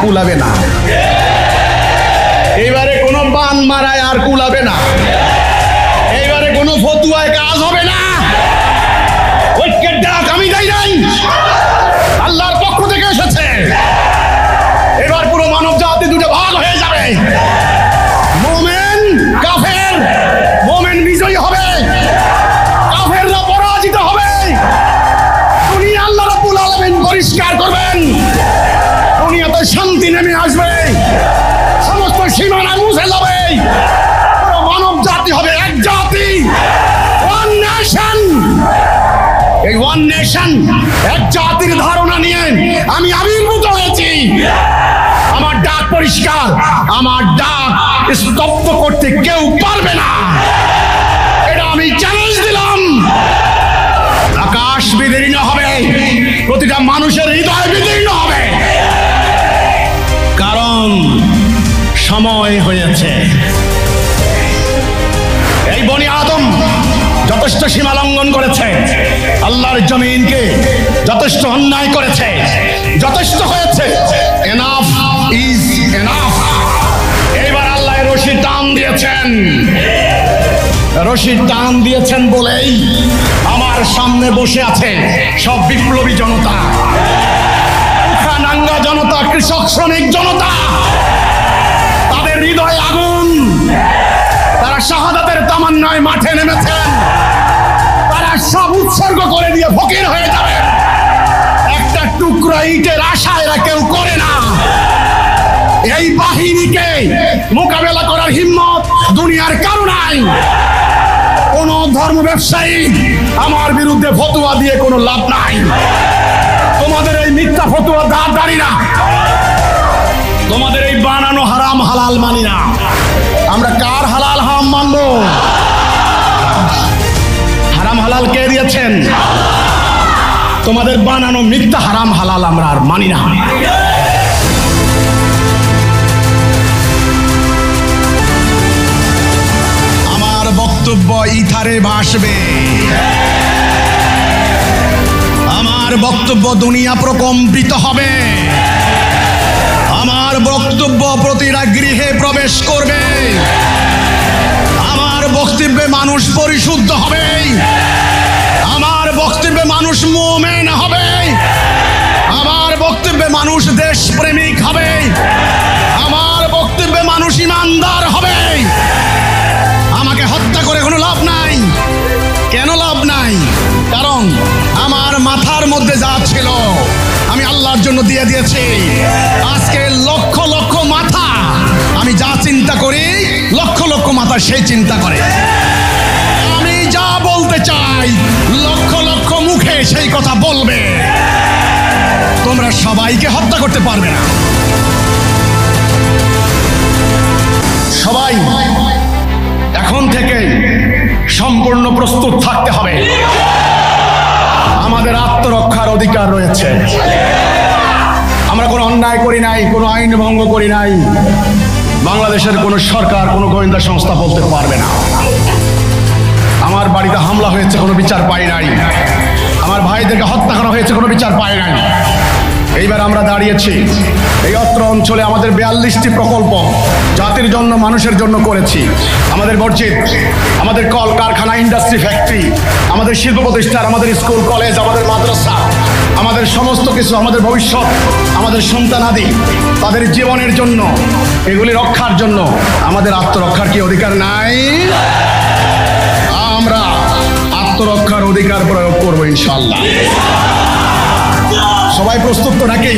কুলাবে না, এইবারে কোনো বান মারায় আর কুলাবে না, এইবারে কোনো ফতুয়ায় কাজ হবে না। ঐক্যের ডাক আমি দেই নাই, আল্লাহর পক্ষ থেকে এসেছে। এবার পুরো মানব জাতি দুটো ভাগ হয়ে যাবে, মুমিন কাফের। মুমিন বিজয়ী হবে, কাফেররা পরাজিত হবে। দুনিয়া আল্লাহ রাব্বুল আলামিন পরিষ্কার করবেন, দুনিয়াতে শান্তি নেমে আসবে, সমস্ত সীমানা মুছে যাবে, পুরো মানব জাতি হবে এক জাতি, ওয়ান নেশন। এই ওয়ান নেশন, এক জাতির ধারণা নিয়ে আমি আবির্ভূত হয়েছি। আমার ডাক পরিষ্কার, আমার ডাক স্তব্ধ করতে কেউ পারবে না, এটা আমি চ্যালেঞ্জ দিলাম। আকাশ বিদীর্ণ হবে, প্রতিটা মানুষের হৃদয় বিদীর্ণ হবে, কারণ সময় হয়েছে। এই বনি আদম যথেষ্ট সীমা লঙ্ঘন করেছে, আল্লাহর জমিনকে যথেষ্ট অন্যায় করেছে, যথেষ্ট হয়েছে। Enough is enough. এইবার আল্লাহ রশি টান দিয়েছেন, রশি টান দিয়েছেন বলেই আমার সামনে বসে আছে সব বিপ্লবী জনতা, নাঙ্গা জনতা, কৃষক শ্রমিক জনতা। তাদের হৃদয় আগুন, তারা শাহাদাতের তামান্নায় মাঠে নেমেছেন, তারা সব উৎসর্গ করে দিয়ে ফকির হয়ে যাবে। একটা টুকরা ইটের আশা এরা কেউ করে না। এই বাহিনীকে মোকাবেলা করার হিম্মত দুনিয়ার কারো নাই। কোন ধর্ম ব্যবসায়ী আমার বিরুদ্ধে ফতোয়া দিয়ে কোনো লাভ নাই। তোমাদের এই মিথ্যা ফতোয়া দাঁড়ি না, তোমাদের এই বানানো হারাম হালাল মানি না। আমরা কার হালাল হারাম মানবো? হারাম হালাল কে দিয়েছেন? তোমাদের বানানো মিথ্যা হারাম হালাল আমরা আর মানি না। আমার বক্তব্য ইথারে ভাসবে, আমার বক্তব্য দুনিয়া প্রকম্পিত হবে, আমার বক্তব্য প্রতিটা গৃহে প্রবেশ করবে, আমার বক্তব্যে মানুষ পরিশুদ্ধ হবে, আমার বক্তব্যে মানুষ মুমিন হবে, আমার বক্তব্যে মানুষ দেশপ্রেমিক হবে, আমার বক্তব্যে মানুষ ইমানদার হবে। আমাকে হত্যা করে কোনো লাভ নাই। কেন লাভ নাই? কারণ আমার মাথার মধ্যে যা ছিল আমি আল্লাহর জন্য দিয়ে দিয়েছি। আজকে লক্ষ লক্ষ মাথা, আমি যা চিন্তা করি লক্ষ লক্ষ মাথা সেই চিন্তা করে। আমি যা বলতে চাই লক্ষ লক্ষ মুখে সেই কথা বলবে। তোমরা সবাইকে হত্যা করতে পারবে না। সবাই এখন থেকে সম্পূর্ণ প্রস্তুত থাকতে হবে। আমাদের আত্মরক্ষার অধিকার রয়েছে। আমরা কোনো অন্যায় করি নাই, কোনো আইন ভঙ্গ করি নাই। বাংলাদেশের কোনো সরকার, কোনো গোয়েন্দা সংস্থা বলতে পারবে না। আমার বাড়িতে হামলা হয়েছে, কোনো বিচার পাই নাই। আমার ভাইদেরকে হত্যা করা হয়েছে, কোনো বিচার পাই নাই। এইবার আমরা দাঁড়িয়েছি, এই অত্র অঞ্চলে আমাদের 42টি প্রকল্প জাতির জন্য, মানুষের জন্য করেছি। আমাদের মসজিদ, আমাদের কল কারখানা, ইন্ডাস্ট্রি, ফ্যাক্টরি, আমাদের শিল্প প্রতিষ্ঠান, আমাদের স্কুল কলেজ, আমাদের মাদ্রাসা, আমাদের সমস্ত কিছু, আমাদের ভবিষ্যৎ, আমাদের সন্তানাদি, তাদের জীবনের জন্য, এগুলি রক্ষার জন্য আমাদের আত্মরক্ষার কি অধিকার নাই? আমরা আত্মরক্ষার অধিকার প্রয়োগ করবো ইনশাআল্লাহ। সবাই প্রস্তুত তো নাকি?